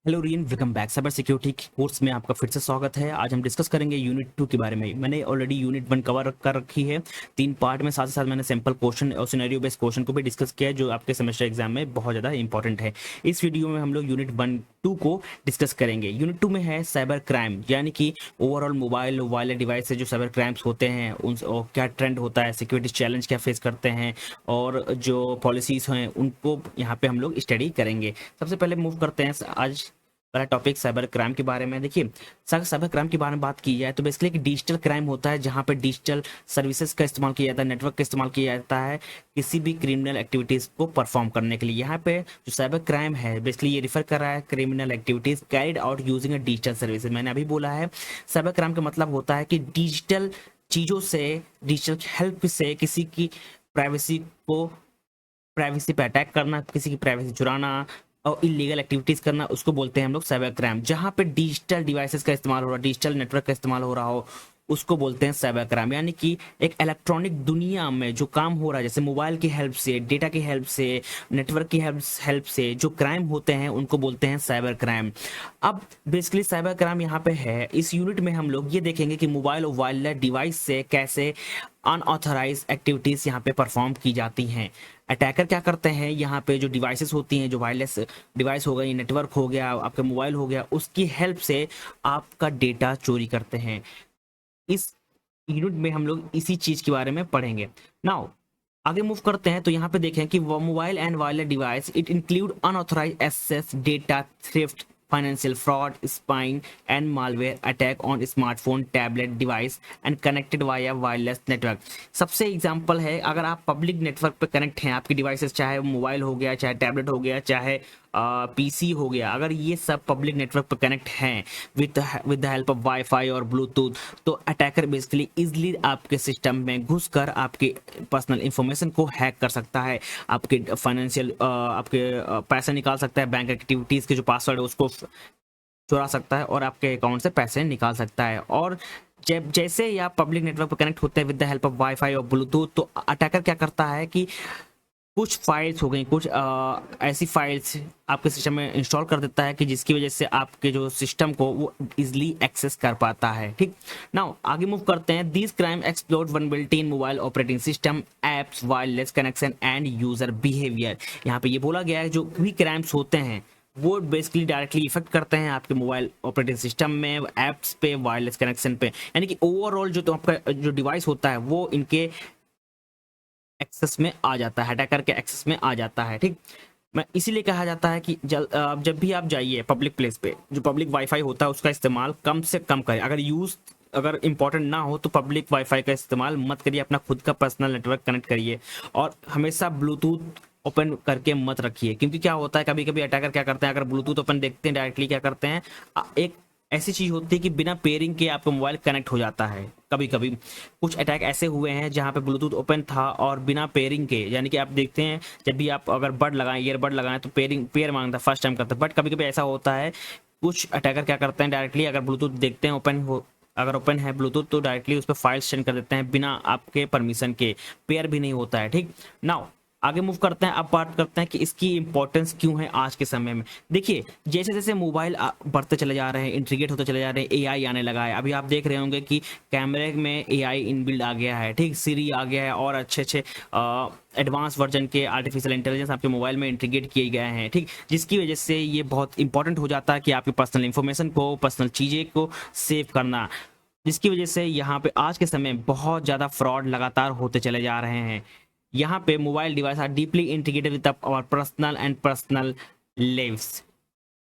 Hello rayon, welcome back. Cyber security course में आपका फिर से स्वागत है। आज हम डिस्कस करेंगे यूनिट 2 के बारे में। मैंने ऑलरेडी यूनिट 1 कवर कर रखी है 3 पार्ट में। साथ ही साथ मैंने सैंपल क्वेश्चन और सिनेरियो बेस्ड क्वेश्चन को भी डिस्कस किया है, जो आपके सेमेस्टर एग्जाम में बहुत ज़्यादा इंपॉर्टेंट है। इस वीडियो में हम लोग यूनिट 1 2 को डिस्कस करेंगे। यूनिट 2 में है साइबर क्राइम, यानी कि ओवरऑल मोबाइल वायरलेस डिवाइस से जो साइबर क्राइम्स होते हैं उन और क्या ट्रेंड होता है, सिक्योरिटी चैलेंज क्या फेस करते हैं और जो पॉलिसीज़ हैं उनको यहाँ पे हम लोग स्टडी करेंगे। सबसे पहले मूव करते हैं आज पहला टॉपिक साइबर क्राइम के बारे में। देखिए, साइबर क्राइम के बारे में बात की जाए तो बेसिकली एक डिजिटल क्राइम होता है जहां पे डिजिटल सर्विसेज का इस्तेमाल किया जाता है, नेटवर्क का इस्तेमाल किया जाता है किसी भी क्रिमिनल एक्टिविटीज को परफॉर्म करने के लिए। यहाँ पे जो साइबर क्राइम है बेसिकली ये रिफर कर रहा है criminal activities carried out using a digital services. मैंने अभी बोला है साइबर क्राइम का मतलब होता है कि डिजिटल चीज़ों से, डिजिटल हेल्प से किसी की प्राइवेसी को, प्राइवेसी पे अटैक करना, किसी की प्राइवेसी चुराना और इलीगल एक्टिविटीज करना, उसको बोलते हैं हम लोग साइबर क्राइम। जहां पे डिजिटल डिवाइसेस का इस्तेमाल हो रहा है, डिजिटल नेटवर्क का इस्तेमाल हो रहा हो, उसको बोलते हैं साइबर क्राइम। यानी कि एक इलेक्ट्रॉनिक दुनिया में जो काम हो रहा है, जैसे मोबाइल की हेल्प से, डेटा की हेल्प से, नेटवर्क की हेल्प से जो क्राइम होते हैं उनको बोलते हैं साइबर क्राइम। अब बेसिकली साइबर क्राइम यहाँ पे है। इस यूनिट में हम लोग ये देखेंगे कि मोबाइल और वायरलेस डिवाइस से कैसे अनऑथराइज एक्टिविटीज यहाँ पे परफॉर्म की जाती हैं। अटैकर क्या करते हैं, यहाँ पे जो डिवाइसेस होती हैं, जो वायरलेस डिवाइस हो गई, नेटवर्क हो गया, आपका मोबाइल हो गया, उसकी हेल्प से आपका डेटा चोरी करते हैं। इस यूनिट में हम लोग इसी चीज के बारे में पढ़ेंगे। नाउ आगे मूव करते हैं तो यहाँ पे देखें कि mobile and wireless device it include unauthorized access, data theft, financial fraud, spying and malware attack on smartphone, tablet device and connected via wireless network। सबसे एग्जांपल है, अगर आप पब्लिक नेटवर्क पे कनेक्ट हैं, आपकी डिवाइसेस चाहे मोबाइल हो गया, चाहे टैबलेट हो गया, चाहे पीसी हो गया, अगर ये सब पब्लिक नेटवर्क पे कनेक्ट हैं with the help of wifi और ब्लूटूथ, तो अटैकर बेसिकली इजीली आपके सिस्टम में घुसकर आपके पर्सनल इंफॉर्मेशन को हैक कर सकता है, आपके फाइनेंशियल आपके पैसे निकाल सकता है, बैंक एक्टिविटीज के जो पासवर्ड है उसको चुरा सकता है और आपके अकाउंट से पैसे निकाल सकता है। और जब जैसे ही आप पब्लिक नेटवर्क पर कनेक्ट होते हैं with the help of wifi और ब्लूटूथ, तो अटैकर क्या करता है कि कुछ फाइल्स हो गई, कुछ ऐसी फाइल्स आपके सिस्टम में इंस्टॉल कर देता है कि जिसकी वजह से आपके जो सिस्टम को वो इजीली एक्सेस कर पाता है। ठीक, नाउ आगे मूव करते हैं। This crime explode vulnerability in mobile operating system, apps, wireless connection and user behaviour. यहाँ पे ये बोला गया है जो भी क्राइम्स होते हैं वो बेसिकली डायरेक्टली इफेक्ट करते हैं आपके मोबाइल ऑपरेटिंग सिस्टम में, एप्स पे, वायरलेस कनेक्शन पे, यानी कि ओवरऑल जो तो आपका जो डिवाइस होता है वो इनके एक्सेस में आ जाता है, अटैकर के एक्सेस में आ जाता है। ठीक, मैं इसीलिए कहा जाता है कि जब भी आप जाइए पब्लिक प्लेस पे, जो पब्लिक वाईफाई होता है उसका इस्तेमाल कम से कम करें। अगर इंपॉर्टेंट ना हो तो पब्लिक वाईफाई का इस्तेमाल मत करिए, अपना खुद का पर्सनल नेटवर्क कनेक्ट करिए और हमेशा ब्लूटूथ ओपन करके मत रखिए। क्योंकि क्या होता है, कभी कभी अटैकर क्या करते हैं, अगर ब्लूटूथ ओपन देखते हैं डायरेक्टली क्या करते हैं, एक ऐसी चीज होती है कि बिना पेयरिंग के आपका मोबाइल कनेक्ट हो जाता है। कभी कभी कुछ अटैक ऐसे हुए हैं जहां पे ब्लूटूथ ओपन था और बिना पेयरिंग के, यानी कि आप देखते हैं जब भी आप अगर बड लगाएं, ईयरबड लगाएं तो पेयर मांगता है, फर्स्ट टाइम करता है। बट कभी कभी ऐसा होता है, कुछ अटैकर क्या करते हैं, डायरेक्टली अगर ब्लूटूथ देखते हैं अगर ओपन है ब्लूटूथ तो डायरेक्टली उस पर फाइल सेंड कर देते हैं बिना आपके परमिशन के, पेयर भी नहीं होता है। ठीक, नाउ आगे मूव करते हैं। अब बात करते हैं कि इसकी इंपॉर्टेंस क्यों है आज के समय में। देखिए, जैसे जैसे मोबाइल बढ़ते चले जा रहे हैं, इंटीग्रेट होते चले जा रहे हैं, एआई आने लगा है। अभी आप देख रहे होंगे कि कैमरे में एआई इनबिल्ड आ गया है। ठीक, सीरी आ गया है और अच्छे अच्छे एडवांस वर्जन के आर्टिफिशियल इंटेलिजेंस आपके मोबाइल में इंटीग्रेट किए गए हैं। ठीक, जिसकी वजह से ये बहुत इंपॉर्टेंट हो जाता है कि आपकी पर्सनल इंफॉर्मेशन को, पर्सनल चीज़ें को सेव करना, जिसकी वजह से यहाँ पे आज के समय में बहुत ज़्यादा फ्रॉड लगातार होते चले जा रहे हैं। यहाँ पे mobile device are deeply integrated with our personal and personal lives.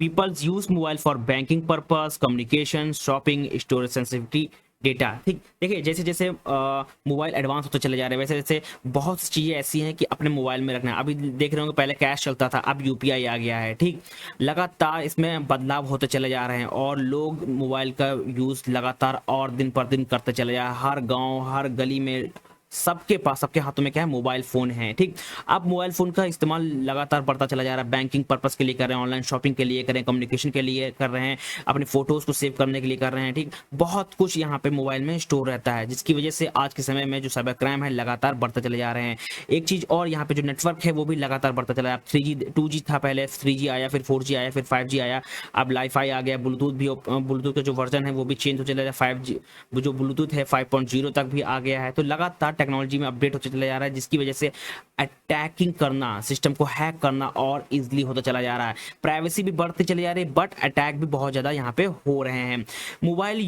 Peoples use mobile for banking purpose, communication, shopping, storage, sensitivity data. ठीक, देखिए जैसे जैसे मोबाइल एडवांस होते चले जा रहे हैं वैसे वैसे बहुत सी चीज़ें ऐसी हैं कि अपने मोबाइल में रखना है। अभी देख रहे होंगे पहले कैश चलता था, अब यूपीआई आ गया है। ठीक, लगातार इसमें बदलाव होते चले जा रहे हैं और लोग मोबाइल का यूज़ लगातार और दिन पर दिन करते चले जा रहे हैं। हर गांव हर गली में सबके पास, सबके हाथों में क्या है, मोबाइल फ़ोन है, ठीक। अब मोबाइल फ़ोन का इस्तेमाल लगातार बढ़ता चला जा रहा है, बैंकिंग पर्पज़ के लिए कर रहे हैं, ऑनलाइन शॉपिंग के लिए कर रहे हैं, कम्युनिकेशन के लिए कर रहे हैं, अपनी फ़ोटोज़ को सेव करने के लिए कर रहे हैं, ठीक। बहुत कुछ यहाँ पे मोबाइल में स्टोर रहता है, जिसकी वजह से आज के समय में जो साइबर क्राइम है लगातार बढ़ते चले जा रहे हैं। एक चीज़ और, यहाँ पे जो नेटवर्क है वो भी लगातार बढ़ता चला है। 3G 2G था पहले, 3G आया, फिर 4G आया, फिर 5G आया, अब वाईफाई आ गया, ब्लूटूथ भी, ब्लूटूथ का जो वर्जन है वो भी चेंज हो चला है, 5G जो ब्लूटूथ है 5.0 तक भी आ गया है। तो लगातार टेक्नोलॉजी में अपडेट होते चला जा रहा है, जिसकी वजह से अटैकिंग करना, सिस्टम को हैक करना और इजीली होता चला जा रहा है। प्राइवेसी भी बढ़ते चले जा रहे हैं, बट अटैक भी बहुत ज़्यादा यहाँ पे हो रहे हैं। Mobile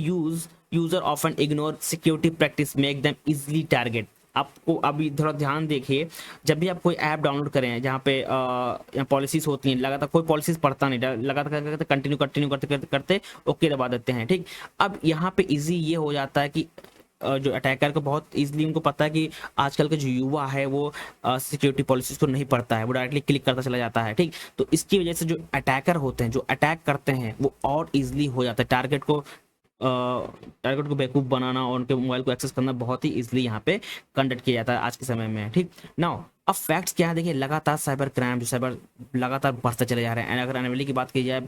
user often ignore security practice make them easily target. आपको अभी थोड़ा ध्यान देखिए, जब भी आप कोई ऐप डाउनलोड करें जहाँ पे पॉलिसीज होती हैं, लगातार कोई पॉलिसीज पढ़ता नहीं, लगातार कंटिन्यू कंटिन्यू करते करते करते ओके दबा देते हैं, ठीक। अब यहाँ पे इजी ये हो जाता है कि जो अटैकर को बहुत इजीली उनको पता है कि आजकल का जो युवा है वो सिक्योरिटी पॉलिसीज को नहीं पढ़ता है, वो डायरेक्टली क्लिक करता चला जाता है, ठीक। तो इसकी वजह से जो अटैकर होते हैं, जो अटैक करते हैं, वो और इजीली हो जाता है। टारगेट को बेवकूफ़ बनाना और उनके मोबाइल को एक्सेस करना बहुत ही इजीली यहाँ पे कंडक्ट किया जाता है आज के समय में, ठीक। नाउ अब फैक्ट्स क्या है, देखिए लगातार साइबर क्राइम जो लगातार बढ़ते चले जा रहे हैं। एंड अगर एनुअली की बात की जाए,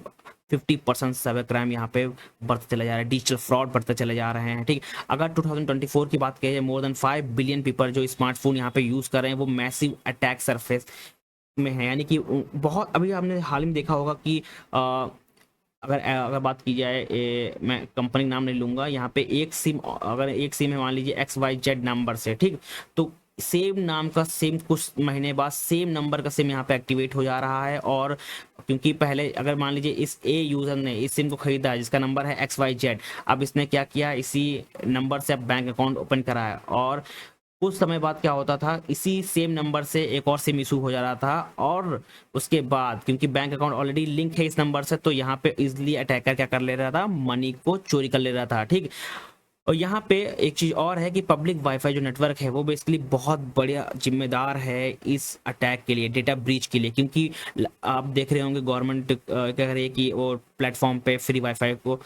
50% साइबर क्राइम यहाँ पे बढ़ते चले जा रहे हैं, डिजिटल फ्रॉड बढ़ते चले जा रहे हैं, ठीक। अगर 2024 की बात की जाए, मोर देन 5 बिलियन पीपल जो स्मार्टफोन यहाँ पे यूज़ कर रहे हैं, वो मैसिव अटैक सरफेस में है। यानी कि बहुत, अभी हमने हाल में देखा होगा कि अगर बात की जाए, मैं कंपनी नाम नहीं लूँगा, यहाँ पे अगर एक सिम है, मान लीजिए XYZ नंबर से, ठीक। तो सेम नाम का सेम कुछ महीने बाद सेम नंबर का सिम यहाँ पे एक्टिवेट हो जा रहा है। और क्योंकि पहले अगर मान लीजिए इस यूज़र ने इस सिम को खरीदा जिसका नंबर है XYZ, अब इसने क्या किया, इसी नंबर से अब बैंक अकाउंट ओपन कराया, और कुछ समय बाद क्या होता था, इसी सेम नंबर से एक और सिम इशू हो जा रहा था, और उसके बाद क्योंकि बैंक अकाउंट ऑलरेडी लिंक है इस नंबर से, तो यहाँ पे इजिली अटैकर क्या कर ले रहा था, मनी को चोरी कर ले रहा था, ठीक। और यहाँ पे एक चीज़ और है कि पब्लिक वाईफाई जो नेटवर्क है वो बेसिकली बहुत बढ़िया जिम्मेदार है इस अटैक के लिए, डेटा ब्रीच के लिए। क्योंकि आप देख रहे होंगे गवर्नमेंट क्या कर रही है कि वो प्लेटफॉर्म पे फ्री वाईफाई को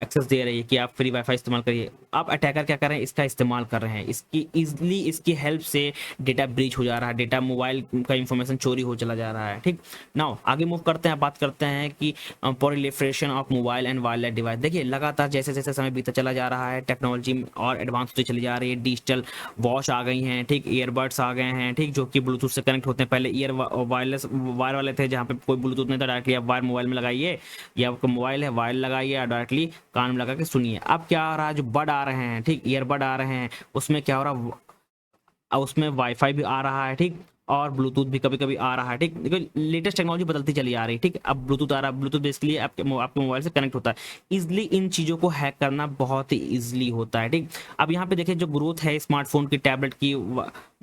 एक्सेस दे रही है कि आप फ्री वाईफाई इस्तेमाल करिए। अब अटैकर क्या कर रहे हैं, इसका इस्तेमाल कर रहे हैं, इसकी हेल्प से डेटा ब्रीच हो जा रहा है, डेटा मोबाइल का इंफॉर्मेशन चोरी हो चला जा रहा है, ठीक। नाउ आगे मूव करते हैं, बात करते हैं कि proliferation of mobile and wireless device. देखिए लगातार जैसे जैसे समय बीता चला जा रहा है, टेक्नोलॉजी और एडवांस होती चली जा रही है। डिजिटल वॉच आ गई हैं, ठीक, ईयरबड्स आ गए हैं, ठीक, जो कि ब्लूटूथ से कनेक्ट होते हैं। पहले वायर वाले थे जहाँ पे कोई ब्लूटूथ नहीं था, डायरेक्टली आप वायर मोबाइल में लगाइए, या आपका मोबाइल है वायर लगाइए, डायरेक्टली कान में लगा के सुनिए। अब क्या आ रहा है, जो बड आ रहे हैं, ठीक, ईयरबड आ रहे हैं, उसमें क्या हो रहा, उसमें वाईफाई भी आ रहा है, ठीक, और ब्लूटूथ भी कभी कभी आ रहा है, ठीक। देखो लेटेस्ट टेक्नोलॉजी बदलती चली आ रही है, ठीक। अब ब्लूटूथ आ रहा है, ब्लूटूथ बेसिकली आपके मोबाइल से कनेक्ट होता है, इजिली इन चीज़ों को हैक करना बहुत ही इजिली होता है, ठीक। अब यहाँ पे देखिए जो ग्रोथ है स्मार्टफोन की, टैबलेट की,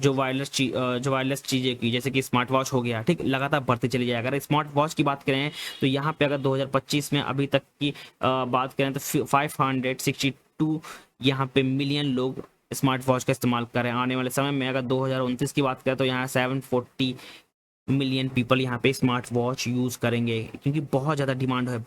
जो वायरलेस चीज़ें की, जैसे कि स्मार्ट वॉच हो गया, ठीक, लगातार बढ़ती चली जाएगी। अगर स्मार्ट वॉच की बात करें तो यहाँ पे अगर 2025 में अभी तक की बात करें तो 562 यहाँ पे मिलियन लोग स्मार्ट वॉच का इस्तेमाल कर रहे हैं। आने वाले समय में अगर 2029 की बात करें तो यहाँ 740 मिलियन पीपल यहाँ पे स्मार्ट वॉच यूज़ करेंगे, क्योंकि बहुत ज़्यादा डिमांड है,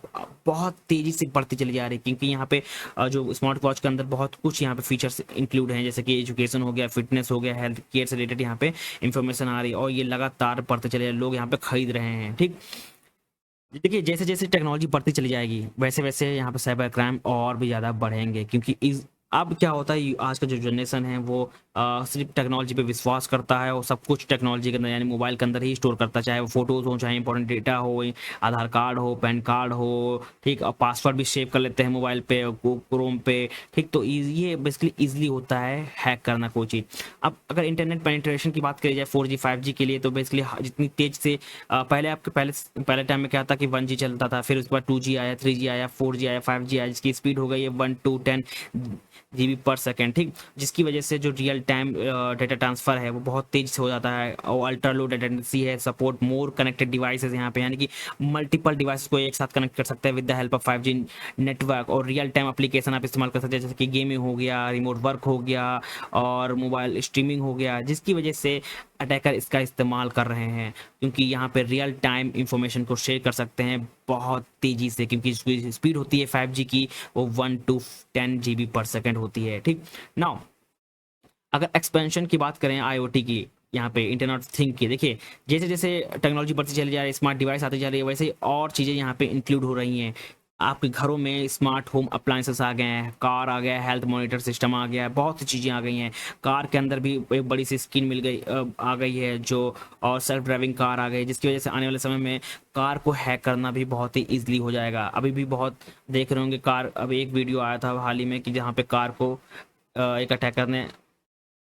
बहुत तेज़ी से बढ़ती चली जा रही है। क्योंकि यहाँ पे जो स्मार्ट वॉच के अंदर बहुत कुछ यहाँ पे फीचर्स इंक्लूड हैं, जैसे कि एजुकेशन हो गया, फिटनेस हो गया, हेल्थ केयर से रिलेटेड यहाँ पे इंफॉर्मेशन आ रही है, और ये लगातार बढ़ते चले लोग यहाँ पे खरीद रहे हैं, ठीक। देखिए जैसे जैसे टेक्नोलॉजी बढ़ती चली जाएगी वैसे वैसे यहाँ पे साइबर क्राइम और भी ज़्यादा बढ़ेंगे। क्योंकि अब क्या होता है, आज का जो जनरेशन है वो सिर्फ टेक्नोलॉजी पे विश्वास करता है, और सब कुछ टेक्नोलॉजी के अंदर यानी मोबाइल के अंदर ही स्टोर करता है, चाहे वो फोटोज़ हो, चाहे इंपॉर्टेंट डेटा हो, आधार कार्ड हो, पैन कार्ड हो, ठीक, और पासवर्ड भी सेव कर लेते हैं मोबाइल पे, क्रोम पे, ठीक। तो ये बेसिकली ईजिली होता है हैक करना कोई चीज़। अब अगर इंटरनेट पेनिट्रेशन की बात करी जाए 4G 5G के लिए, तो बेसिकली जितनी तेज से पहले टाइम में क्या था कि 1G चलता था, फिर उसके बाद 2G आया, 3G आया, 4G आया, 5G आया, जिसकी स्पीड हो गई है 1 to 10 GB पर सेकेंड, ठीक। जिसकी वजह से जो रियल टाइम डेटा ट्रांसफ़र है वो बहुत तेज से हो जाता है, और अल्ट्रा लो लेटेंसी है, सपोर्ट मोर कनेक्टेड डिवाइसेस यहाँ पे, यानी कि मल्टीपल डिवाइसेस को एक साथ कनेक्ट कर सकते हैं with the help of 5G network, और रियल टाइम एप्लीकेशन आप इस्तेमाल कर सकते हैं, जैसे कि गेमिंग हो गया, रिमोट वर्क हो गया, और मोबाइल स्ट्रीमिंग हो गया, जिसकी वजह से अटैकर इसका इस्तेमाल कर रहे हैं। क्योंकि यहाँ पे रियल टाइम इंफॉर्मेशन को शेयर कर सकते हैं बहुत तेज़ी से, क्योंकि इसकी स्पीड होती है 5G की, वो 1 to 10 GB पर सेकेंड होती है, ठीक। नाउ अगर एक्सपेंशन की बात करें आईओटी की, यहाँ पे इंटरनेट ऑफ थिंग की, देखिए जैसे जैसे टेक्नोलॉजी बढ़ती चली जा रही है, स्मार्ट डिवाइस आती जा रही है, वैसे ही और चीज़ें यहाँ पे इंक्लूड हो रही हैं। आपके घरों में स्मार्ट होम अप्लायंसेस आ गए हैं, कार आ गया है, हेल्थ मॉनिटर सिस्टम आ गया है, बहुत सी चीज़ें आ गई हैं। कार के अंदर भी एक बड़ी सी स्क्रीन मिल गई आ गई है जो, और सेल्फ ड्राइविंग कार आ गई, जिसकी वजह से आने वाले समय में कार को हैक करना भी बहुत ही ईजिली हो जाएगा। अभी भी बहुत देख रहे होंगे कार, अभी एक वीडियो आया था हाल ही में कि जहाँ पे कार को एक अटैकर ने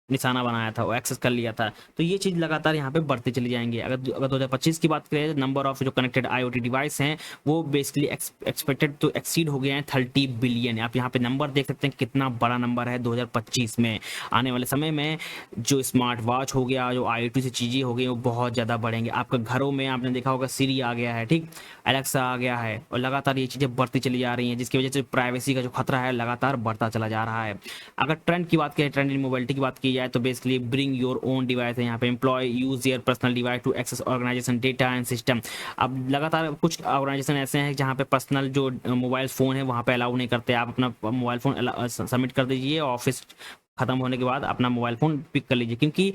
निशाना बनाया था, वो एक्सेस कर लिया था। तो ये चीज़ लगातार यहाँ पे बढ़ती चली जाएंगी। अगर 2025 की बात करें, नंबर ऑफ जो कनेक्टेड आईओटी डिवाइस हैं वो बेसिकली एक्सपेक्टेड तो एक्सीड हो गए हैं 30 बिलियन। आप यहाँ पे नंबर देख सकते हैं कितना बड़ा नंबर है 2025 में। आने वाले समय में जो स्मार्ट वॉच हो गया, जो आईओटी से चीज़ें हो गई, वो बहुत ज़्यादा बढ़ेंगे। आपके घरों में आपने देखा होगा सीरी आ गया है, ठीक, एलेक्सा आ गया है, और लगातार ये चीज़ें बढ़ती चली जा रही हैं, जिसकी वजह से प्राइवेसी का जो खतरा है लगातार बढ़ता चला जा रहा है। अगर ट्रेंड की बात करें, ट्रेंड इन मोबिलिटी की बात की जाए, तो basically bring your own device है। यहाँ पे employ use their personal device to access organization data and system. अब लगातार कुछ ऑर्गेनाइजेशन ऐसे हैं जहाँ पे पर्सनल जो मोबाइल फ़ोन है वहाँ पे अलाउ नहीं करते। आप अपना मोबाइल फ़ोन सबमिट कर दीजिए, ऑफिस खत्म होने के बाद अपना मोबाइल फ़ोन पिक कर लीजिए, क्योंकि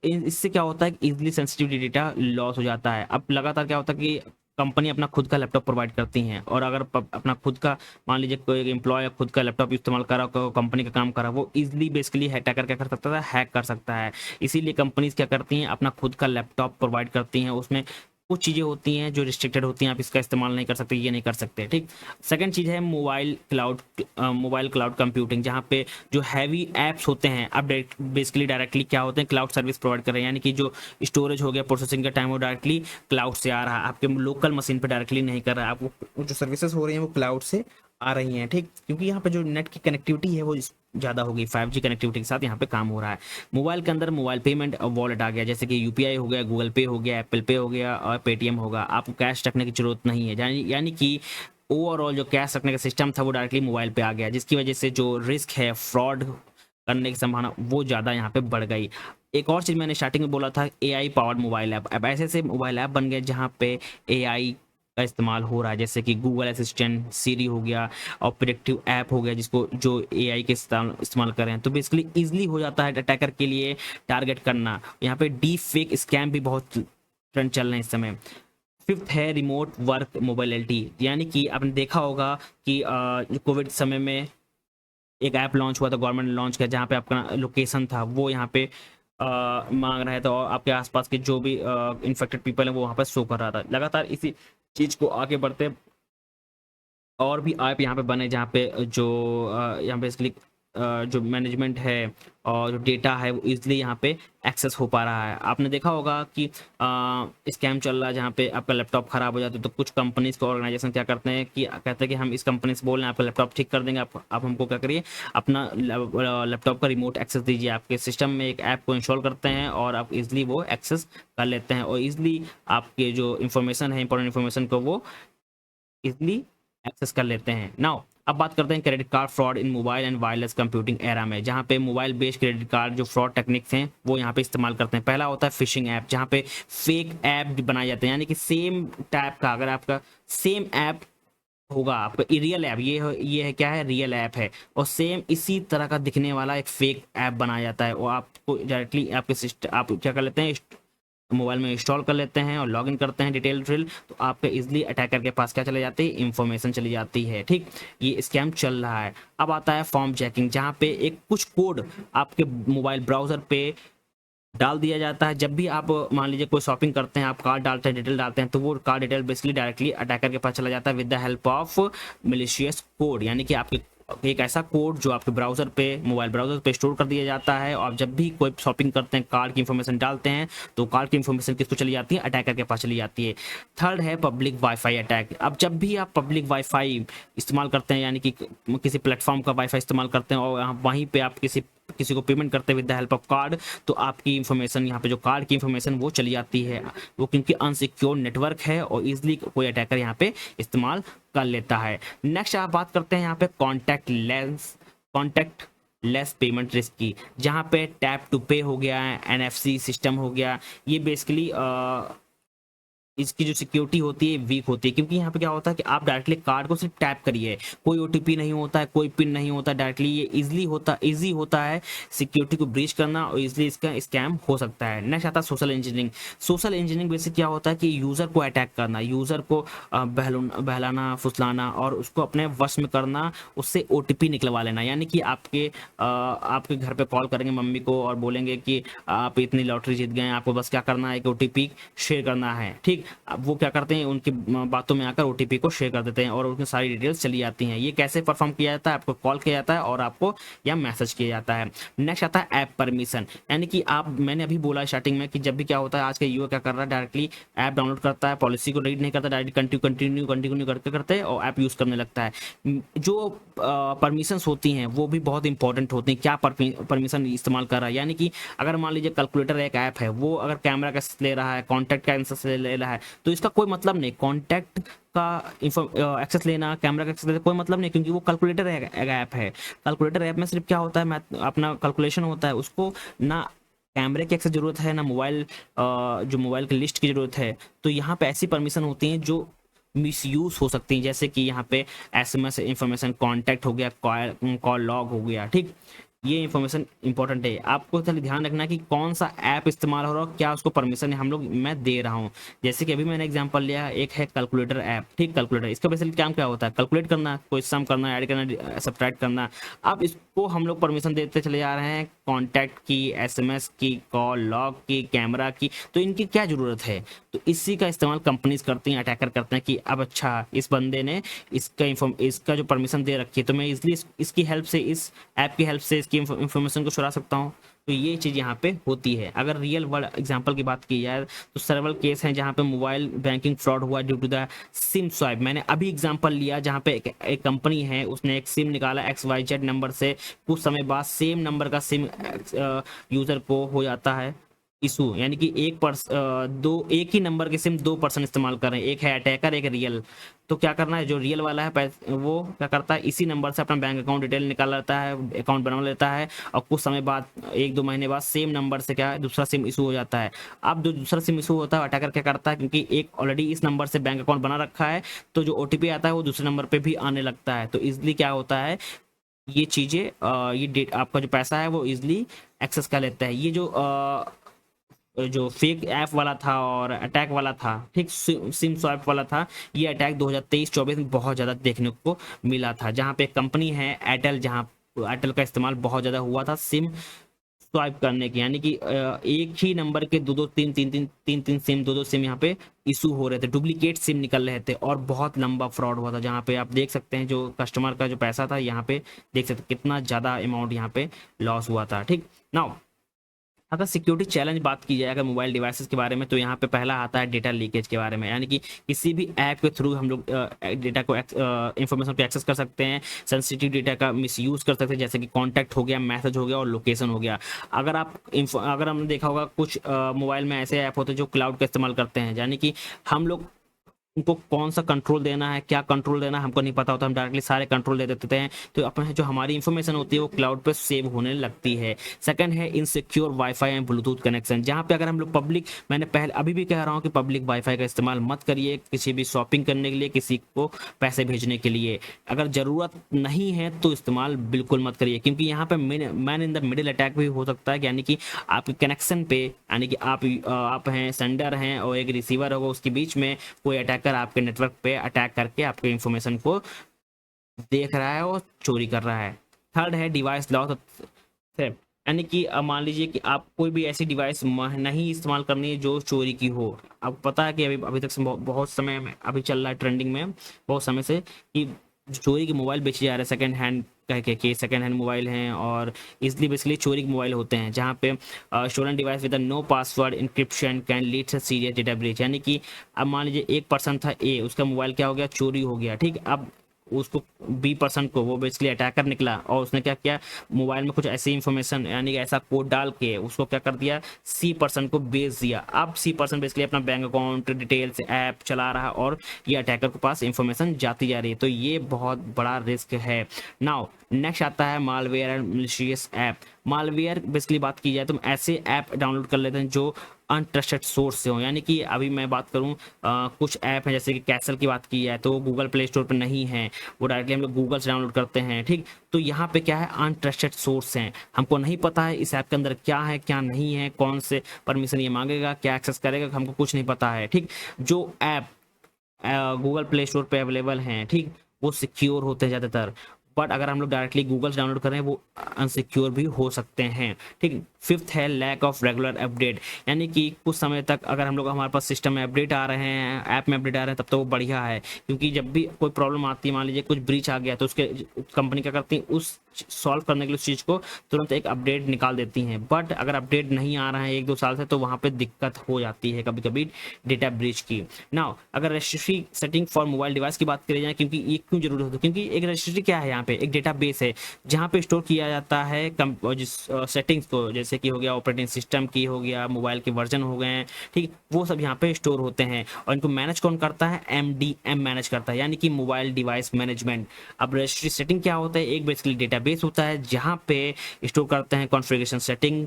इससे क्या होता है कि इजीली सेंसिटिव डेटा लॉस हो जाता है। अब लगातार क्या होता है कि कंपनी अपना खुद का लैपटॉप प्रोवाइड करती हैं, और अगर अपना खुद का, मान लीजिए कोई एम्प्लॉय खुद का लैपटॉप इस्तेमाल कर रहा हो, कंपनी का काम कर रहा है, वो इजीली बेसिकली हैकर क्या कर सकता है, हैक कर सकता है। इसीलिए कंपनीज क्या करती हैं, अपना खुद का लैपटॉप प्रोवाइड करती हैं, उसमें कुछ चीज़ें होती हैं जो रिस्ट्रिक्टेड होती हैं, आप इसका इस्तेमाल नहीं कर सकते, ये नहीं कर सकते, ठीक। सेकंड चीज़ है मोबाइल क्लाउड कंप्यूटिंग, जहाँ पे जो हैवी ऐप्स होते हैं, अब बेसिकली डायरेक्टली क्या होते हैं, क्लाउड सर्विस प्रोवाइड कर रहे हैं, यानी कि जो स्टोरेज हो गया, प्रोसेसिंग का टाइम, वो डायरेक्टली क्लाउड से आ रहा है, आपके लोकल मशीन पे डायरेक्टली नहीं कर रहा है। आपको जो सर्विसेज हो रही हैं वो क्लाउड से आ रही हैं, ठीक, क्योंकि यहाँ पे जो नेट की कनेक्टिविटी है वो ज़्यादा हो गई, 5G कनेक्टिविटी के साथ यहाँ पे काम हो रहा है। मोबाइल के अंदर मोबाइल पेमेंट वॉलेट आ गया, जैसे कि यूपीआई हो गया, गूगल पे हो गया, एप्पल पे हो गया, और पेटीएम होगा। आपको कैश रखने की जरूरत नहीं है, यानी कि ओवरऑल जो कैश रखने का सिस्टम था वो डायरेक्टली मोबाइल पे आ गया, जिसकी वजह से जो रिस्क है फ्रॉड करने की संभावना वो ज़्यादा यहाँ पे बढ़ गई। एक और चीज़ मैंने स्टार्टिंग में बोला था, एआई पावर्ड मोबाइल ऐप। अब ऐसे ऐसे मोबाइल ऐप बन गए जहाँ पे एआई का इस्तेमाल हो रहा है, जैसे कि गूगल असिस्टेंट, सीरी हो गया, और प्रेडिक्टिव ऐप हो गया, जिसको जो एआई के इस्तेमाल कर रहे हैं। तो बेसिकली इजीली हो जाता है अटैकर के लिए टारगेट करना। यहाँ पे डीप फेक स्कैम भी बहुत ट्रेंड चल रहे हैं इस समय। फिफ्थ है रिमोट वर्क मोबाइलिटी, यानी कि आपने देखा होगा कि कोविड समय में एक ऐप लॉन्च हुआ था, गवर्नमेंट ने लॉन्च किया, जहाँ पे आपका लोकेशन था वो यहाँ पे मांग रहा था, और आपके आसपास के जो भी इन्फेक्टेड पीपल हैं वो वहाँ पर शो कर रहा था। लगातार इसी चीज़ को आगे बढ़ते और भी ऐप यहाँ पे बने, जहाँ पे जो यहाँ बेसिकली जो मैनेजमेंट है और जो डेटा है वो इजीली यहाँ पे एक्सेस हो पा रहा है। आपने देखा होगा कि स्कैम चल रहा है जहाँ पे आपका लैपटॉप खराब हो जाता है, तो कुछ कंपनीज को ऑर्गेनाइजेशन क्या करते हैं कि कहते हैं कि हम इस कंपनी से बोल रहे हैं आपका लैपटॉप ठीक कर देंगे, आप हमको क्या करिए, अपना लैपटॉप का रिमोट एक्सेस दीजिए। आपके सिस्टम में एक ऐप को इंस्टॉल करते हैं और आप इजिली वो एक्सेस कर लेते हैं, और इजिली आपके जो इन्फॉर्मेशन है, इंपॉर्टेंट इन्फॉर्मेशन को वो इजिली एक्सेस कर लेते हैं। नाउ अब बात करते हैं credit card fraud in mobile and wireless computing era में, जहाँ पे मोबाइल बेस्ड क्रेडिट कार्ड जो फ्रॉड टेक्निक्स हैं वो यहाँ पे इस्तेमाल करते हैं। पहला होता है फिशिंग ऐप, जहाँ पे फेक ऐप बनाए जाते हैं, यानी कि सेम टाइप का, अगर आपका सेम ऐप होगा, आपका रियल ऐप, ये है क्या है, रियल ऐप है, और सेम इसी तरह का दिखने वाला एक फेक ऐप बनाया जाता है, और आपको डायरेक्टली आपके सिस्टम, आप क्या कर लेते हैं, मोबाइल में इंस्टॉल कर लेते हैं और लॉगिन करते हैं डिटेल ड्रिल, तो आपके इजीली अटैकर के पास क्या चले जाती है, इंफॉर्मेशन चली जाती है, ठीक। ये स्कैम चल रहा है। अब आता है फॉर्म चेकिंग, जहाँ पे एक कुछ कोड आपके मोबाइल ब्राउजर पे डाल दिया जाता है। जब भी आप मान लीजिए कोई शॉपिंग करते हैं, आप कार्ड डालते हैं, डिटेल डालते हैं, तो वो card detail basically directly attacker के पास चला जाता है with the help of malicious code, यानी कि आपके एक ऐसा कोड जो आपके ब्राउजर पे, मोबाइल ब्राउजर पे स्टोर कर दिया जाता है, और जब भी कोई शॉपिंग करते हैं, कार्ड की इन्फॉर्मेशन डालते हैं, तो कार्ड की इन्फॉर्मेशन किसको चली जाती है, अटैकर के पास चली जाती है। थर्ड है पब्लिक वाईफाई अटैक। अब जब भी आप पब्लिक वाईफाई इस्तेमाल करते हैं, यानी कि किसी प्लेटफॉर्म का वाईफाई इस्तेमाल करते हैं, और वहीं पे आप किसी को पेमेंट करते हैं with the help of card, तो आपकी इन्फॉर्मेशन, यहाँ पे जो कार्ड की इन्फॉर्मेशन वो चली जाती है, वो क्योंकि अनसिक्योर नेटवर्क है, और इजिली कोई अटैकर यहाँ पे इस्तेमाल कर लेता है। नेक्स्ट आप बात करते हैं यहाँ पे कॉन्टैक्ट लेस पेमेंट रिस्क की, जहाँ पे टैप टू पे हो गया, NFC सिस्टम हो गया, ये बेसिकली इसकी जो सिक्योरिटी होती है वीक होती है, क्योंकि यहाँ पे क्या होता है कि आप डायरेक्टली कार्ड को सिर्फ टैप करिए, कोई ओटीपी नहीं होता है, कोई पिन नहीं होता, डायरेक्टली ये इजी होता है सिक्योरिटी को ब्रीच करना और इजिली इसका स्कैम हो सकता है। नेक्स्ट आता है social engineering. Social engineering basic क्या होता है कि यूजर को अटैक करना, यूजर को बहलाना फुसलाना और उसको अपने वश में करना, उससे ओटीपी निकलवा लेना। यानी कि आपके घर पे कॉल करेंगे मम्मी को और बोलेंगे कि आप इतनी लॉटरी जीत गए, आपको बस क्या करना है कि ओटीपी शेयर करना है, ठीक। अब वो क्या करते हैं, उनकी बातों में आकर ओटीपी को शेयर कर देते हैं और उनकी सारी डिटेल्स चली जाती हैं। ये कैसे परफॉर्म किया जाता है, आपको कॉल किया जाता है और आपको या मैसेज किया जाता है। नेक्स्ट आता है ऐप परमिशन, यानी कि मैंने अभी बोला स्टार्टिंग में कि जब भी क्या होता है, आज का युवा क्या कर रहा है, डायरेक्टली ऐप डाउनलोड करता है, पॉलिसी को रीड नहीं करता, डायरेक्ट कंटिन्यू करते करते और ऐप यूज करने लगता है। जो परमिशंस होती हैं वो भी बहुत इंपॉर्टेंट होती हैं, क्या परमिशन इस्तेमाल कर रहा है। यानी कि अगर मान लीजिए कैलकुलेटर एक ऐप है, वो अगर कैमरा का ले रहा है, कॉन्टैक्ट का एक्सेस ले रहा है, तो इसका कोई मतलब नहीं, कॉन्टैक्ट का एक्सेस लेना, कैमरा का एक्सेस लेना कोई मतलब नहीं, क्योंकि वो कैलकुलेटर ऐप है। कैलकुलेटर ऐप में सिर्फ क्या होता है, अपना कैलकुलेशन होता है, उसको ना कैमरे की एक्सेस जरूरत है, ना जो मोबाइल की लिस्ट की जरूरत है। तो यहाँ पे ऐसी परमिशन होती हैं जो मिसयूज हो सकती हैं, जैसे कि यहाँ पे एसएमएस इंफॉर्मेशन, कांटेक्ट हो गया, कॉल लॉग हो गया, ठीक। ये इंफॉर्मेशन इंपॉर्टेंट है, आपको खाली ध्यान रखना कि कौन सा ऐप इस्तेमाल हो रहा है, क्या उसको परमिशन मैं दे रहा हूँ। जैसे कि अभी मैंने एग्जांपल लिया, एक है कैलकुलेटर ऐप, ठीक। कैलकुलेटर, इसका बेसिकली काम क्या होता है, कैलकुलेट करना, कोई सम करना, ऐड करना, सब्ट्रैक्ट करना। अब इसको हम लोग परमिशन देते चले जा रहे हैं कॉन्टैक्ट की, एसएमएस की, कॉल लॉग की, कैमरा की, तो इनकी क्या जरूरत है। तो इसी का इस्तेमाल कंपनीज करती हैं, अटैकर करते हैं कि अब अच्छा इस बंदे ने इसका जो परमिशन दे रखी है, तो मैं इजली इसकी हेल्प से, इस ऐप की हेल्प से इसकी इंफॉर्मेशन को चुरा सकता हूँ। तो ये चीज़ यहाँ पे होती है। अगर रियल वर्ल्ड एग्जांपल की बात की जाए तो सेवरल केस हैं जहाँ पे मोबाइल बैंकिंग फ्रॉड हुआ due to the SIM swipe. मैंने अभी एग्जांपल लिया जहाँ पे एक कंपनी है, उसने एक सिम निकाला XYZ नंबर से, कुछ समय बाद सेम नंबर का सिम यूजर को हो जाता है इशू। यानी कि एक ही नंबर के सिम 2 पर्सन इस्तेमाल कर रहे हैं, एक है अटैकर, एक रियल। तो क्या करना है, जो रियल वाला है वो क्या करता है, इसी नंबर से अपना बैंक अकाउंट डिटेल निकाल लेता है, अकाउंट बना लेता है, और कुछ समय बाद 1-2 महीने बाद सेम नंबर से क्या है, दूसरा सिम इशू हो जाता है। अब जो दूसरा सिम इशू होता है, अटैकर क्या करता है, क्योंकि एक ऑलरेडी इस नंबर से बैंक अकाउंट बना रखा है, तो जो ओटीपी आता है वो दूसरे नंबर पर भी आने लगता है। तो इजिली क्या होता है, ये चीज़ें ये आपका जो पैसा है वो इजिली एक्सेस कर लेता है। ये जो फेक ऐप वाला था और अटैक वाला था, ठीक, सिम स्वैप वाला था, ये अटैक 2023-24 में बहुत ज़्यादा देखने को मिला था, जहाँ पे कंपनी है एयरटेल, जहाँ एयरटेल का इस्तेमाल बहुत ज़्यादा हुआ था सिम स्वाइप करने की। यानी कि एक ही नंबर के दो तीन सिम, दो सिम यहाँ पे इशू हो रहे थे, डुप्लीकेट सिम निकल रहे थे और बहुत लंबा फ्रॉड हुआ था, जहाँ पे आप देख सकते हैं जो कस्टमर का जो पैसा था, यहाँ पे देख सकते हैं कितना ज़्यादा अमाउंट यहाँ पे लॉस हुआ था, ठीक। नाउ अगर सिक्योरिटी चैलेंज बात की जाए अगर मोबाइल डिवाइसेस के बारे में, तो यहाँ पे पहला आता है डेटा लीकेज के बारे में। यानी कि किसी भी ऐप के थ्रू हम लोग डेटा को इंफॉर्मेशन को एक्सेस कर सकते हैं, सेंसिटिव डेटा का मिसयूज कर सकते हैं, जैसे कि कॉन्टैक्ट हो गया, मैसेज हो गया और लोकेशन हो गया। अगर हमने देखा होगा कुछ मोबाइल में ऐसे ऐप होते हैं जो क्लाउड का इस्तेमाल करते हैं, यानी कि हम लोग उनको कौन सा कंट्रोल देना है, क्या कंट्रोल देना है हमको नहीं पता होता, हम डायरेक्टली सारे कंट्रोल दे देते हैं, तो अपने जो हमारी इंफॉर्मेशन होती है वो क्लाउड पे सेव होने लगती है। सेकंड है insecure wifi and Bluetooth connection, जहाँ पे अगर हम लोग मैंने पहले अभी भी कह रहा हूँ कि पब्लिक वाईफाई का इस्तेमाल मत करिए किसी भी शॉपिंग करने के लिए, किसी को पैसे भेजने के लिए। अगर ज़रूरत नहीं है तो इस्तेमाल बिल्कुल मत करिए, क्योंकि यहाँ पे man in the middle attack भी हो सकता है, यानी कि आपके कनेक्शन पे, यानी कि आप हैं सेंडर हैं और एक रिसीवर होगा, उसके बीच में कोई अटैकर आपके नेटवर्क पे अटैक करके आपके इंफॉर्मेशन को देख रहा है और चोरी कर रहा है। थर्ड है डिवाइस लॉस, यानी कि मान लीजिए कि आप कोई भी ऐसी डिवाइस नहीं इस्तेमाल करनी है जो चोरी की हो। अब पता है कि अभी तक से बहुत समय में अभी चल रहा है ट्रेंडिंग में बहुत समय से कि चोरी के मोबाइल बेचे जा रहे हैं सेकंड हैंड कह के सेकंड हैंड मोबाइल हैं, और इसलिए बेसिकली चोरी के मोबाइल होते हैं, जहाँ पे stolen device with no password encryption can lead to serious data breach. यानी कि अब मान लीजिए एक पर्सन था ए, उसका मोबाइल क्या हो गया, चोरी हो गया, ठीक। अब उसको बी पर्सन को, वो बेसिकली अटैकर निकला और उसने क्या किया, मोबाइल में कुछ ऐसी इंफॉर्मेशन यानी कि ऐसा कोड डाल के उसको क्या कर दिया, सी पर्सन को भेज दिया। अब सी पर्सन बेसिकली अपना बैंक अकाउंट डिटेल्स ऐप चला रहा है और ये अटैकर के पास इंफॉर्मेशन जाती जा रही है, तो ये बहुत बड़ा रिस्क है। नाउ नेक्स्ट आता है malware and malicious app. Malware basically बात की जाए तो ऐसे ऐप डाउनलोड कर लेते हैं जो अनट्रस्टेड सोर्स से हो, यानी कि अभी मैं बात करूं कुछ ऐप हैं जैसे कि कैसल की बात की जाए तो वो गूगल प्ले स्टोर पर नहीं है, वो डायरेक्टली हम लोग गूगल से डाउनलोड करते हैं। ठीक, तो यहाँ पे क्या है, अनट्रस्टेड सोर्स हैं, हमको नहीं पता है इस ऐप के अंदर क्या है क्या नहीं है, कौन से परमिशन ये मांगेगा, क्या एक्सेस करेगा, हमको कुछ नहीं पता है। ठीक, जो ऐप गूगल प्ले स्टोर पे अवेलेबल हैं, ठीक, वो सिक्योर होते हैं ज़्यादातर, बट अगर हम लोग डायरेक्टली गूगल से डाउनलोड करें वो अनसिक्योर भी हो सकते हैं। ठीक, फिफ्थ है लैक ऑफ रेगुलर अपडेट, यानी कि कुछ समय तक अगर हम लोग हमारे पास सिस्टम में अपडेट आ रहे हैं, ऐप में अपडेट आ रहे हैं, तब तो वो बढ़िया है, क्योंकि जब भी कोई प्रॉब्लम आती है, मान लीजिए कुछ ब्रीच आ गया, तो उसके कंपनी क्या करती है, उस सॉल्व करने के लिए उस चीज़ को तुरंत एक अपडेट निकाल देती हैं। बट अगर अपडेट नहीं आ रहा है 1-2 साल से, तो वहाँ पे दिक्कत हो जाती है कभी कभी डेटा ब्रीच की। नाउ अगर registry setting for mobile device की बात करी जाए, क्योंकि ये क्यों जरूरी होता है, क्योंकि एक रजिस्ट्री क्या है, यहाँ पे एक डेटा बेस है जहाँ पे स्टोर किया जाता है जिस सेटिंग्स को, जैसे कि हो गया ऑपरेटिंग सिस्टम की, हो गया मोबाइल के वर्जन हो गए हैं, ठीक, वो सब यहाँ पे स्टोर होते हैं। और इनको मैनेज कौन करता है, MDM मैनेज करता है, यानी कि मोबाइल डिवाइस मैनेजमेंट। अब रजिस्ट्री सेटिंग क्या होता है, एक बेसिकली डेटाबेस होता है जहाँ पे स्टोर करते हैं कॉन्फ़िगरेशन सेटिंग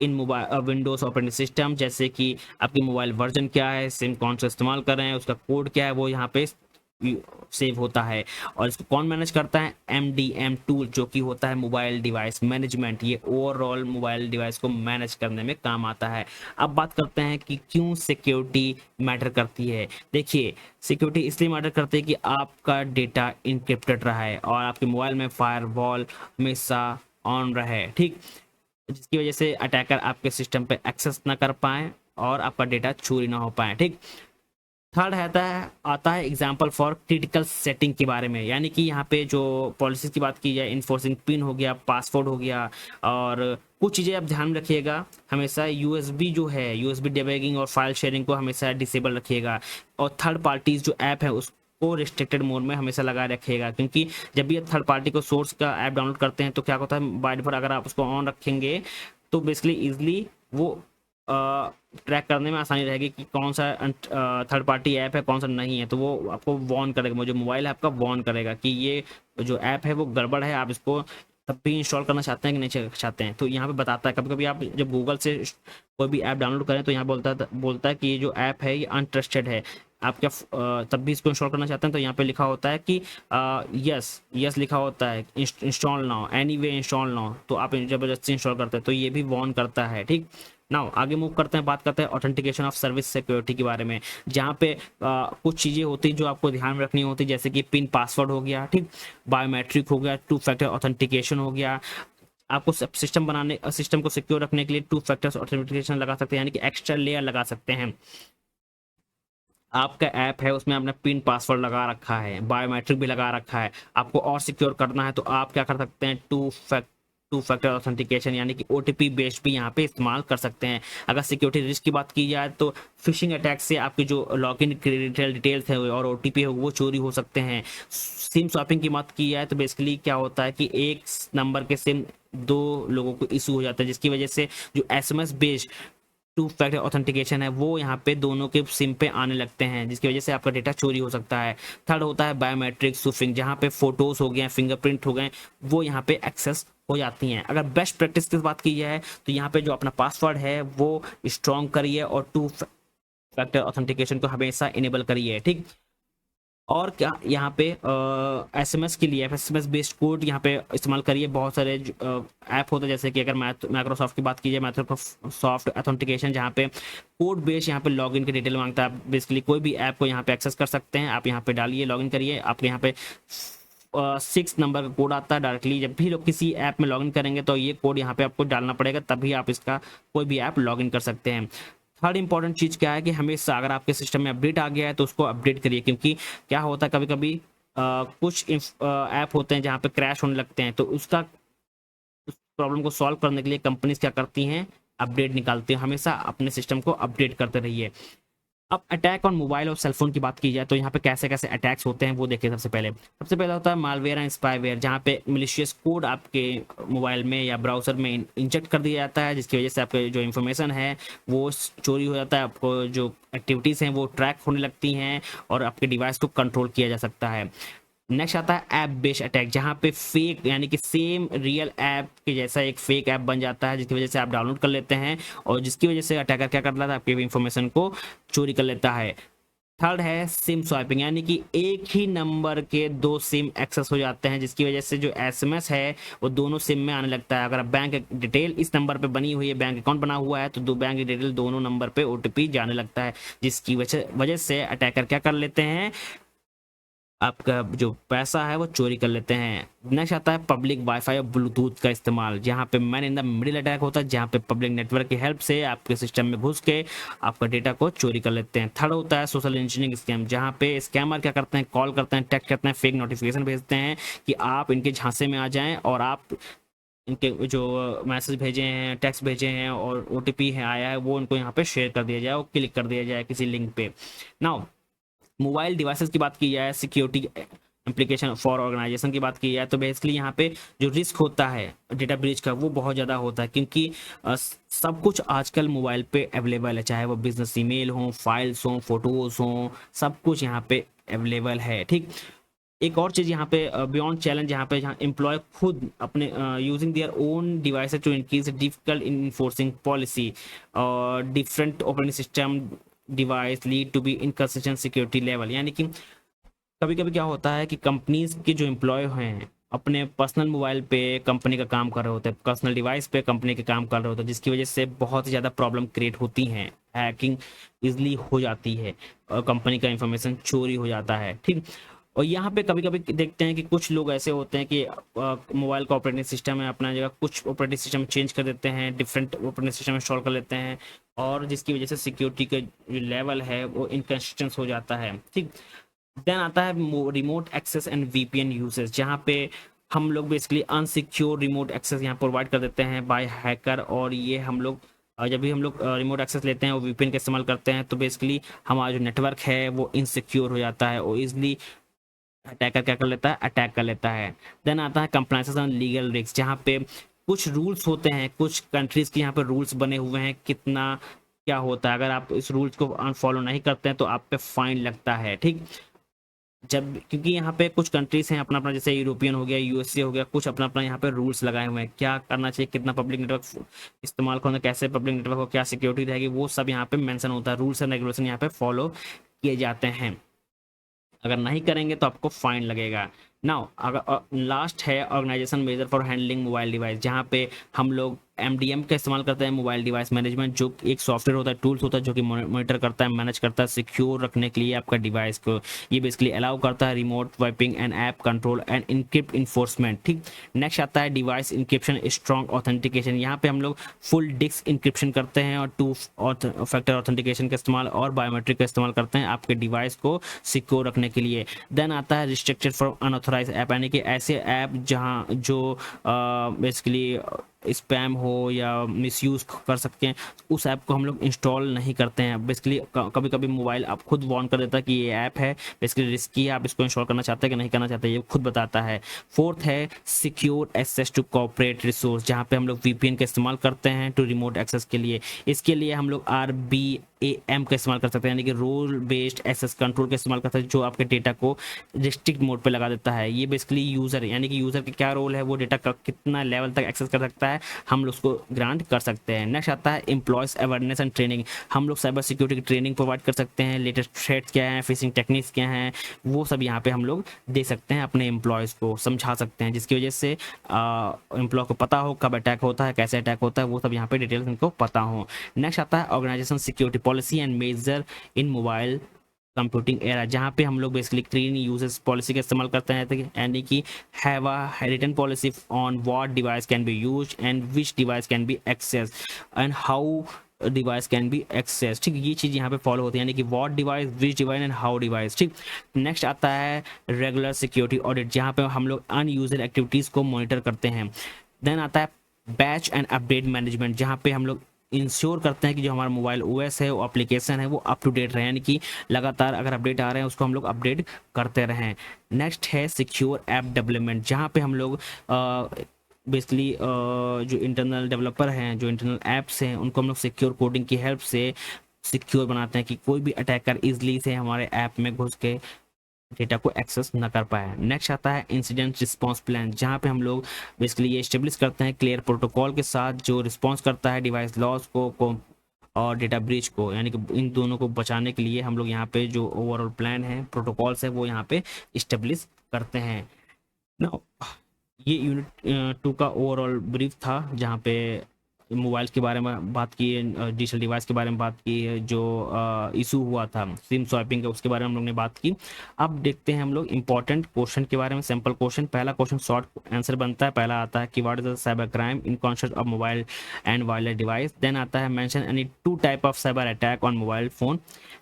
इन मोबाइल विंडोज ऑपरेटिंग सिस्टम, जैसे कि आपकी मोबाइल वर्जन क्या है, सिम कौन सा इस्तेमाल कर रहे हैं, उसका कोड क्या है, वो यहाँ पे सेव होता है। और इसको कौन मैनेज करता है, MDM टूल, जो कि होता है मोबाइल डिवाइस मैनेजमेंट। ये ओवरऑल मोबाइल डिवाइस को मैनेज करने में काम आता है। अब बात करते हैं कि क्यों सिक्योरिटी मैटर करती है। देखिए, सिक्योरिटी इसलिए मैटर करती है कि आपका डेटा इनक्रिप्टेड रहा है और आपके मोबाइल में फायरवॉल हमेशा ऑन रहे, ठीक, जिसकी वजह से अटैकर आपके सिस्टम पे एक्सेस ना कर पाए और आपका डेटा चोरी ना हो पाए। ठीक, थर्ड आता है एग्जाम्पल फॉर क्रिटिकल सेटिंग के बारे में, यानी कि यहाँ पे जो पॉलिसीज की बात की जाए, इन्फोर्सिंग पिन हो गया, पासवर्ड हो गया, और कुछ चीज़ें आप ध्यान में रखिएगा। हमेशा यूएसबी जो है, यूएसबी डिबगिंग और फाइल शेयरिंग को हमेशा डिसेबल रखिएगा। और थर्ड पार्टीज जो ऐप है उसको रिस्ट्रिक्टेड मोड में हमेशा लगाए रखिएगा, क्योंकि जब भी थर्ड पार्टी को सोर्स का ऐप डाउनलोड करते हैं तो क्या होता है, बाय डिफॉल्ट अगर आप उसको ऑन रखेंगे तो बेसिकली इजिली वो ट्रैक करने में आसानी रहेगी कि कौन सा थर्ड पार्टी ऐप है, कौन सा नहीं है। तो वो आपको वार्न करेगा, जो मोबाइल है आपका वार्न करेगा कि ये जो ऐप है वो गड़बड़ है, आप इसको तब भी इंस्टॉल करना चाहते हैं कि नहीं चाहते हैं। तो यहाँ पे बताता है, कभी कभी आप जब गूगल से कोई भी ऐप डाउनलोड करें तो यहाँ बोलता है कि ये जो ऐप है ये अनट्रस्टेड है, आप क्या तब भी इसको इंस्टॉल करना चाहते हैं, तो यहाँ पे लिखा होता है कि यस लिखा होता है, install now, anyway install now. तो आप जबरदस्ती इंस्टॉल करते हैं, तो ये भी वार्न करता है। ठीक, नाउ आगे मूव करते हैं, बात करते हैं ऑथेंटिकेशन ऑफ सर्विस सिक्योरिटी के बारे में, जहाँ पे कुछ चीज़ें होती जो आपको ध्यान में रखनी होती, जैसे कि पिन पासवर्ड हो गया, ठीक, बायोमेट्रिक हो गया, 2 फैक्टर ऑथेंटिकेशन हो गया। आपको सिस्टम को सिक्योर रखने के लिए 2 फैक्टर ऑथेंटिकेशन लगा सकते हैं, यानी कि एक्स्ट्रा लेयर लगा सकते हैं। आपका ऐप है उसमें आपने पिन पासवर्ड लगा रखा है, बायोमेट्रिक भी लगा रखा है, आपको और सिक्योर करना है तो आप क्या कर सकते हैं, टू फैक्टर ऑथेंटिकेशन यानी कि OTP बेस्ड भी यहाँ पे इस्तेमाल कर सकते हैं। अगर सिक्योरिटी रिस्क की बात की जाए तो फिशिंग अटैक से आपकी जो लॉगिन डिटेल्स है और OTP है वो चोरी हो सकते हैं। सिम स्वैपिंग की बात की जाए तो बेसिकली क्या होता है कि एक नंबर के सिम 2 लोगों को इशू हो जाता है, जिसकी वजह से जो SMS बेस्ड 2 फैक्टर ऑथेंटिकेशन है वो यहाँ पे दोनों के सिम पे आने लगते हैं, जिसकी वजह से आपका डेटा चोरी हो सकता है। थर्ड होता है बायोमेट्रिक स्पूफिंग, जहाँ पे फोटोज हो गए, फिंगरप्रिंट हो गए, वो यहाँ पे एक्सेस हो जाती हैं। अगर बेस्ट प्रैक्टिस की बात की जाए तो यहाँ पे जो अपना पासवर्ड है वो स्ट्रॉन्ग करिए और 2 फैक्टर ऑथेंटिकेशन को हमेशा इनेबल करिए। ठीक, और क्या यहाँ पे SMS के लिए SMS बेस्ड कोड यहाँ पे इस्तेमाल करिए। बहुत सारे ऐप होते हैं, जैसे कि अगर माइक्रोसॉफ्ट की बात कीजिए, माइक्रोसॉफ्ट ऑथेंटिकेशन, जहाँ पे कोड बेस्ड यहाँ पे लॉगिन की डिटेल मांगता है। आप बेसिकली कोई भी ऐप को यहाँ पे एक्सेस कर सकते हैं, आप यहाँ पे डालिए, लॉगिन करिए, आपके यहाँ पे 6 नंबर का कोड आता है डायरेक्टली। जब भी लोग किसी ऐप में लॉगिन करेंगे तो ये कोड यहाँ पे आपको डालना पड़ेगा, तभी आप इसका कोई भी ऐप लॉगिन कर सकते हैं। थर्ड इंपॉर्टेंट चीज़ क्या है कि हमेशा अगर आपके सिस्टम में अपडेट आ गया है तो उसको अपडेट करिए, क्योंकि क्या होता है कभी कभी कुछ ऐप होते हैं जहाँ पे क्रैश होने लगते हैं, तो उस प्रॉब्लम को सॉल्व करने के लिए कंपनीज क्या करती हैं, अपडेट निकालती हैं। हमेशा अपने सिस्टम को अपडेट करते रहिए। अब अटैक ऑन मोबाइल और सेलफोन की बात की जाए तो यहाँ पे कैसे कैसे अटैक्स होते हैं वो देखिए। सबसे पहले होता है मालवेयर एंड स्पाईवेयर, जहाँ पे मिलिशियस कोड आपके मोबाइल में या ब्राउजर में इंजेक्ट कर दिया जाता है, जिसकी वजह से आपके जो इन्फॉर्मेशन है वो चोरी हो जाता है, आपको जो एक्टिविटीज़ हैं वो ट्रैक होने लगती हैं और आपके डिवाइस को कंट्रोल किया जा सकता है। नेक्स्ट आता है ऐप बेस्ड अटैक, जहाँ पे फेक यानी कि सेम रियल ऐप के जैसा एक फेक ऐप बन जाता है, जिसकी वजह से आप डाउनलोड कर लेते हैं और जिसकी वजह से अटैकर क्या करता है, आपकी इंफॉर्मेशन को चोरी कर लेता है। थर्ड है सिम स्वाइपिंग, यानी कि एक ही नंबर के दो सिम एक्सेस हो जाते हैं, जिसकी वजह से जो एसएमएस है वो दोनों सिम में आने लगता है। अगर बैंक डिटेल इस नंबर पे बनी हुई है, बैंक अकाउंट बना हुआ है, तो दो बैंक डिटेल दोनों नंबर पे ओटीपी जाने लगता है, जिसकी वजह से अटैकर क्या कर लेते हैं, आपका जो पैसा है वो चोरी कर लेते हैं। नेक्स्ट आता है पब्लिक वाईफाई और ब्लूटूथ का इस्तेमाल, जहाँ पे man in the middle attack होता है, जहाँ पे पब्लिक नेटवर्क की हेल्प से आपके सिस्टम में घुस के आपका डेटा को चोरी कर लेते हैं। थर्ड होता है सोशल इंजीनियरिंग स्कैम, जहाँ पे स्कैमर क्या करते हैं, कॉल करते हैं, टेक्स्ट करते हैं, फेक नोटिफिकेशन भेजते हैं कि आप इनके झांसे में आ जाएं और आप इनके जो मैसेज भेजे हैं, टेक्स्ट भेजे हैं और ओटीपी है आया है वो उनको यहाँ पे शेयर कर दिया जाए और क्लिक कर दिया जाए किसी लिंक पे। नाउ मोबाइल डिवाइसेस की बात की जाए, सिक्योरिटी एप्लीकेशन फॉर ऑर्गेनाइजेशन की बात की जाए, तो बेसिकली यहाँ पे जो रिस्क होता है डेटा ब्रीच का वो बहुत ज़्यादा होता है, क्योंकि सब कुछ आजकल मोबाइल पे अवेलेबल है, चाहे वो बिजनेस ईमेल हो, फाइल्स हो, फोटोज हो, सब कुछ यहाँ पे अवेलेबल है। ठीक, एक और चीज़ यहाँ पे बियॉन्ड चैलेंज, यहाँ पे जहाँ एम्प्लॉय खुद अपने using their own devices to increase difficult in enforcing policy और different operating system device lead to be inconsistent security level, यानी कि कभी कभी क्या होता है कि कंपनीज के जो एम्प्लॉय हैं अपने पर्सनल मोबाइल पे कंपनी का काम कर रहे होते हैं, पर्सनल डिवाइस पे कंपनी के काम कर रहे होते हैं, जिसकी वजह से बहुत ही ज़्यादा प्रॉब्लम क्रिएट होती हैं, हैकिंग इजली हो जाती है और कंपनी का इंफॉर्मेशन चोरी हो जाता है। ठीक, और यहाँ पे कभी कभी देखते हैं कि कुछ लोग ऐसे होते हैं कि मोबाइल का ऑपरेटिंग सिस्टम है अपना जगह कुछ ऑपरेटिंग सिस्टम चेंज कर देते हैं, डिफरेंट ऑपरेटिंग सिस्टम इंस्टॉल कर लेते हैं और जिसकी वजह से सिक्योरिटी का जो लेवल है वो इनकंसिस्टेंस हो जाता है। ठीक, देन आता है remote access and VPN usage, जहाँ पे हम लोग बेसिकली अनसिक्योर रिमोट एक्सेस यहाँ प्रोवाइड कर देते हैं बाय हैकर, और ये हम लोग जब भी हम लोग रिमोट एक्सेस लेते हैं और वीपीएन का इस्तेमाल करते हैं तो बेसिकली हमारा जो नेटवर्क है वो इनसिक्योर हो जाता है और इजली अटैकर क्या कर लेता है, अटैक कर लेता है। देन आता है कंप्लायंसेस एंड लीगल रिस्क, जहाँ पे कुछ रूल्स होते हैं, कुछ कंट्रीज के यहाँ पे रूल्स बने हुए हैं, कितना क्या होता है, अगर आप इस रूल्स को अनफॉलो नहीं करते हैं तो आप पे फाइन लगता है। ठीक, जब क्योंकि यहाँ पे कुछ कंट्रीज हैं अपना अपना, जैसे यूरोपियन हो गया, यूएसए हो गया, कुछ अपना अपना यहाँ पे रूल्स लगाए हुए हैं, क्या करना चाहिए, कितना पब्लिक नेटवर्क इस्तेमाल करना, कैसे पब्लिक नेटवर्क को क्या सिक्योरिटी रहेगी, वो सब यहाँ पे मेंशन होता है, रूल्स एंड रेगुलेशन यहाँ पे फॉलो किए जाते हैं, अगर नहीं करेंगे तो आपको फाइन लगेगा। नाउ अगर लास्ट है organization measure for handling mobile device, जहाँ पे हम लोग एमडीएम का इस्तेमाल करते हैं, मोबाइल डिवाइस मैनेजमेंट, जो एक सॉफ्टवेयर होता है, टूल्स होता है जो कि मॉनिटर करता है, मैनेज करता है सिक्योर रखने के लिए आपका डिवाइस को। ये बेसिकली अलाउ करता है remote wiping and app control and encrypt enforcement. ठीक, नेक्स्ट आता है डिवाइस इंक्रिप्शन स्ट्रॉन्ग ऑथेंटिकेशन, यहाँ पे हम लोग फुल डिस्क इंक्रिप्शन करते हैं और टू फैक्टर ऑथेंटिकेशन का इस्तेमाल और बायोमेट्रिक का इस्तेमाल करते हैं आपके डिवाइस को सिक्योर रखने के लिए। देन आता है रिस्ट्रिक्टेड फॉर अनऑथराइज ऐप, यानी कि ऐसे ऐप जहाँ जो बेसिकली स्पैम हो या मिसयूज कर सकते हैं, उस ऐप को हम लोग इंस्टॉल नहीं करते हैं। बेसिकली कभी कभी मोबाइल आप खुद वार्न कर देता है कि ये ऐप है बेसिकली रिस्की है, आप इसको इंस्टॉल करना चाहते हैं कि नहीं करना चाहते, ये खुद बताता है। फोर्थ है secure access to corporate resource, जहाँ पे हम लोग वीपीएन का इस्तेमाल करते हैं टू रिमोट एक्सेस के लिए। इसके लिए हम लोग RBAM का इस्तेमाल कर सकते हैं, यानी कि रोल बेस्ड एक्सेस कंट्रोल का इस्तेमाल करते हैं, जो आपके डेटा को रिस्ट्रिक्ट मोड पे लगा देता है। ये बेसिकली यूजर यानी कि यूजर का क्या रोल है, वो डेटा का कितना लेवल तक एक्सेस कर सकता है, हम लोग उसको ग्रांट कर सकते हैं। नेक्स्ट आता है एम्प्लॉयज अवेयरनेस एंड ट्रेनिंग, हम लोग साइबर सिक्योरिटी की ट्रेनिंग प्रोवाइड कर सकते हैं, लेटेस्ट थ्रेट्स क्या है, फिशिंग टेक्निक्स क्या हैं, वो सब यहाँ पे हम लोग दे सकते हैं, अपने एम्प्लॉयज़ को समझा सकते हैं, जिसकी वजह से एम्प्लॉय को पता हो कब अटैक होता है, कैसे अटैक होता है, वो सब यहाँ पे डिटेल्स इनको पता हो। नेक्स्ट आता है organization security policy and measure in mobile computing era, जहाँ पे हम लोग बेसिकली क्लीन यूजर्स पॉलिसी का इस्तेमाल करते हैं, यानी कि have a written policy on what device can be used and which device can be access and how device can be access. ठीक, ये चीज़ यहाँ पे फॉलो होती है, यानी कि what device, which device and how device. ठीक, नेक्स्ट आता है रेगुलर सिक्योरिटी ऑडिट, जहाँ पे हम लोग अनयूजर एक्टिविटीज़ को मॉनिटर करते हैं। देन आता है बैच एंड अपडेट मैनेजमेंट, जहाँ पे हम लोग इंश्योर करते हैं कि जो हमारा मोबाइल ओएस है, वो एप्लीकेशन है, वो अप टू डेट रहे, यानी कि लगातार अगर अपडेट आ रहे हैं उसको हम लोग अपडेट करते रहें। नेक्स्ट है सिक्योर ऐप डेवलपमेंट, जहाँ पे हम लोग बेसिकली जो इंटरनल डेवलपर हैं, जो इंटरनल ऐप्स हैं, उनको हम लोग सिक्योर कोडिंग की हेल्प से सिक्योर बनाते हैं कि कोई भी अटैकर इजली से हमारे ऐप में घुस के डेटा को एक्सेस न कर पाए। नेक्स्ट आता है इंसिडेंट रिस्पांस प्लान, जहां पे हम लोग बेसिकली ये एस्टेब्लिश करते हैं क्लियर प्रोटोकॉल के साथ जो रिस्पांस करता है डिवाइस लॉस को और डेटा ब्रीच को, यानी कि इन दोनों को बचाने के लिए हम लोग यहाँ पे जो ओवरऑल प्लान है, प्रोटोकॉल्स है, वो यहाँ पे इस्टेब्लिश करते हैं। Now, ये यूनिट 2 का ओवरऑल ब्रीफ था, जहाँ पे मोबाइल्स के बारे में बात की है, डिजिटल डिवाइस के बारे में बात की है, जो इशू हुआ था सिम स्वैपिंग का, उसके बारे में हम लोग ने बात की। अब देखते हैं हम लोग इंपॉर्टेंट क्वेश्चन के बारे में, सिंपल क्वेश्चन। पहला क्वेश्चन शॉर्ट आंसर बनता है, पहला आता है कि what is the cyber crime in concept of mobile and wireless device. Then आता है mention any 2 type of cyber attack on mobile phone.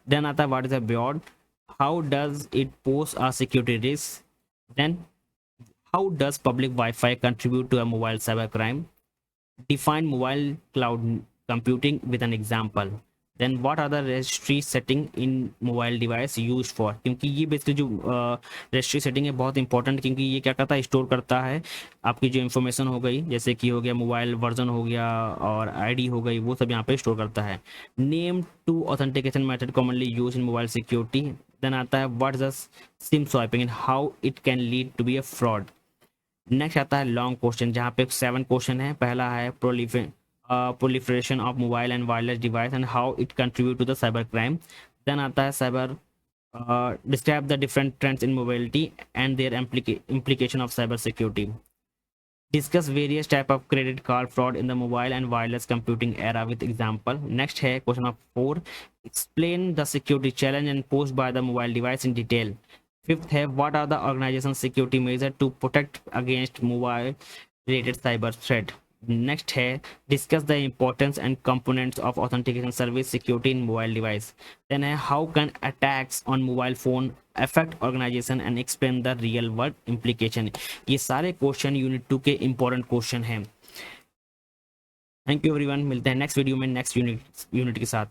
Then आता है what is a BYOD, how does it pose a security risk. Then how does public Wi-Fi contribute to a mobile cybercrime? Define mobile cloud computing with an example. Then what are the registry setting in mobile device used for? क्योंकि ये basically जो registry setting है बहुत important, क्योंकि ये क्या करता है, स्टोर करता है आपकी जो इन्फॉर्मेशन हो गई, जैसे कि हो गया मोबाइल वर्जन हो गया और आईडी हो गई, वो सब यहाँ पे स्टोर करता है। Name 2 authentication method commonly use in mobile security. Then आता है what is the SIM swapping and how it can lead to be a fraud. Next आता है लॉन्ग क्वेश्चन, जहाँ पे 7 क्वेश्चन है। पहला है proliferation of mobile and wireless device and how it contribute to the cyber crime. Then आता है cyber describe the different trends in mobility and their implication of cyber security. Discuss various type of credit card fraud in the mobile and wireless computing era with example. Next है question of 4, explain the security challenge and posed by the mobile device in detail. Fifth है what are the organization security measures to protect against mobile related cyber threat. Next है discuss the importance and components of authentication service security in mobile device. Then है how can attacks on mobile phone affect organization and explain the real world implication. ये सारे question unit 2 के important question हैं। Thank you everyone, मिलते हैं next video में next unit के साथ।